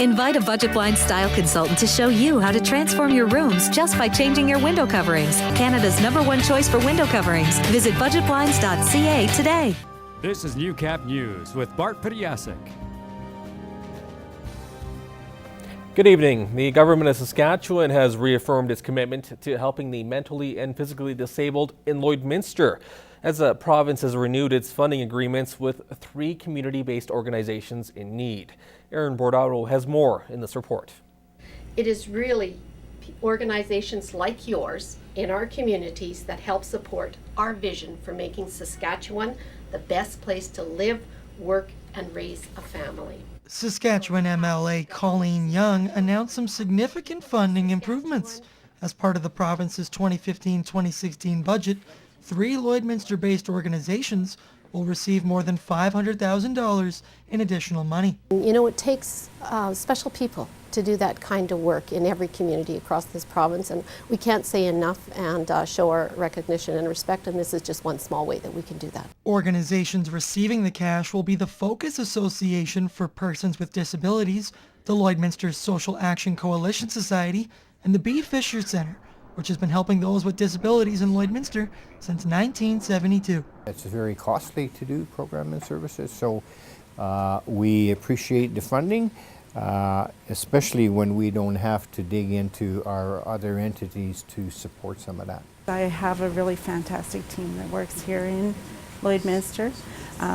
Invite a Budget Blinds style consultant to show you how to transform your rooms just by changing your window coverings. Canada's #1 choice for window coverings. Visit budgetblinds.ca today. This is Newcap News with Bart Pediasic. Good evening. The government of Saskatchewan has reaffirmed its commitment to helping the mentally and physically disabled in Lloydminster, as the province has renewed its funding agreements with 3 community-based organizations in need. Erin Bordado has more in this report. It is really organizations like yours in our communities that help support our vision for making Saskatchewan the best place to live, work, and raise a family. Saskatchewan MLA Colleen Young announced some significant funding improvements. As part of the province's 2015-2016 budget, 3 Lloydminster-based organizations will receive more than $500,000 in additional money. You know, it takes special people to do that kind of work in every community across this province, and we can't say enough and show our recognition and respect, and this is just one small way that we can do that. Organizations receiving the cash will be the Focus Association for Persons with Disabilities, the Lloydminster Social Action Coalition Society, and the B. Fisher Centre, which has been helping those with disabilities in Lloydminster since 1972. It's very costly to do program and services, so we appreciate the funding, especially when we don't have to dig into our other entities to support some of that. I have a really fantastic team that works here in Lloydminster.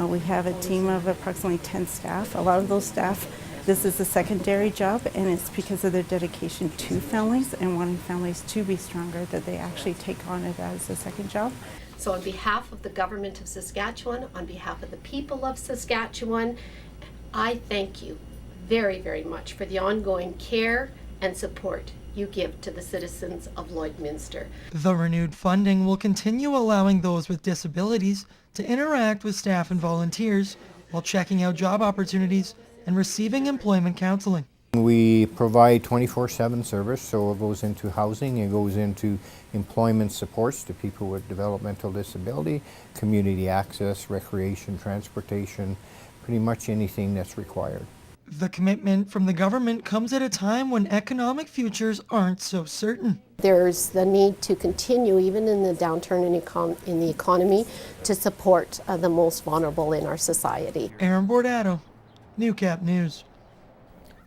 We have a team of approximately 10 staff. A lot of those staff, this is a secondary job, and it's because of their dedication to families and wanting families to be stronger that they actually take on it as a second job. So on behalf of the government of Saskatchewan, on behalf of the people of Saskatchewan, I thank you very, very much for the ongoing care and support you give to the citizens of Lloydminster. The renewed funding will continue allowing those with disabilities to interact with staff and volunteers while checking out job opportunities and receiving employment counseling. We provide 24/7 service, so it goes into housing, it goes into employment supports to people with developmental disability, community access, recreation, transportation, pretty much anything that's required. The commitment from the government comes at a time when economic futures aren't so certain. There's the need to continue, even in the downturn in the economy, to support the most vulnerable in our society. Erin Bordado, Newcap News.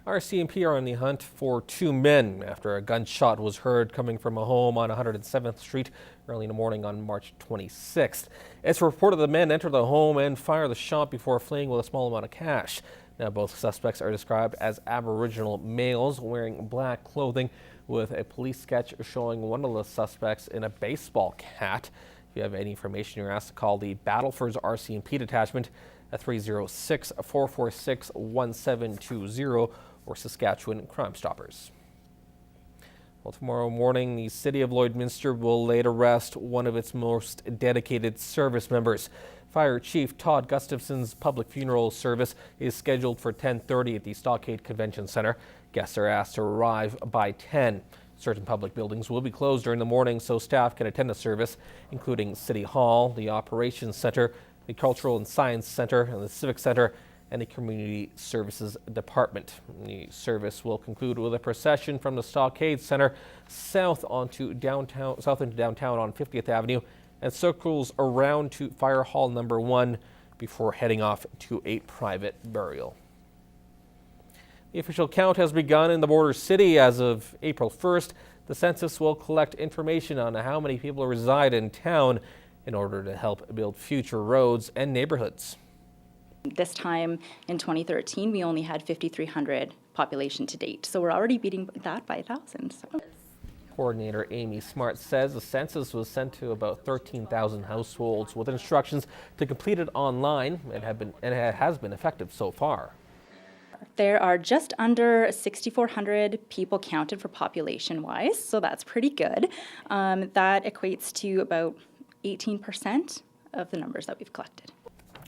RCMP are on the hunt for 2 men after a gunshot was heard coming from a home on 107th Street early in the morning on March 26th. It's reported the men entered the home and fired the shot before fleeing with a small amount of cash. Now, both suspects are described as Aboriginal males wearing black clothing, with a police sketch showing one of the suspects in a baseball hat. If you have any information, you're asked to call the Battleford's RCMP detachment at 306-446-1720 or Saskatchewan Crime Stoppers. Well, tomorrow morning, the City of Lloydminster will lay to rest one of its most dedicated service members. Fire Chief Todd Gustafson's public funeral service is scheduled for 10:30 at the Stockade Convention Centre. Guests are asked to arrive by 10. Certain public buildings will be closed during the morning so staff can attend the service, including City Hall, the Operations Centre, the Cultural and Science Centre, and the Civic Centre, and the Community Services Department. The service will conclude with a procession from the Stockade Centre south into downtown on 50th Avenue and circles around to Fire Hall number 1 before heading off to a private burial. The official count has begun in the border city as of April 1st. The census will collect information on how many people reside in town in order to help build future roads and neighborhoods. This time in 2013, we only had 5,300 population to date, so we're already beating that by 1,000. So. Coordinator Amy Smart says the census was sent to about 13,000 households with instructions to complete it online and it has been effective so far. There are just under 6,400 people counted for population-wise, so that's pretty good. That equates to about 18% of the numbers that we've collected.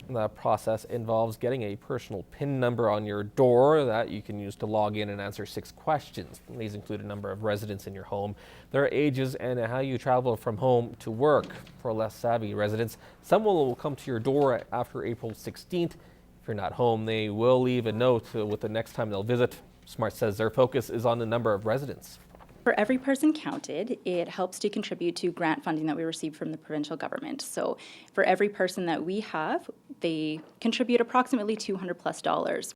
The process involves getting a personal PIN number on your door that you can use to log in and answer 6 questions. These include a number of residents in your home, their ages, and how you travel from home to work. For less savvy residents, someone will come to your door after April 16th. If you're not home, they will leave a note with the next time they'll visit. Smart says their focus is on the number of residents. For every person counted, it helps to contribute to grant funding that we receive from the provincial government. So for every person that we have, they contribute approximately $200+.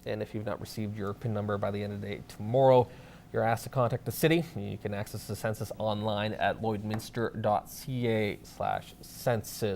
And if you've not received your PIN number by the end of the day tomorrow, you're asked to contact the city. You can access the census online at lloydminster.ca/census.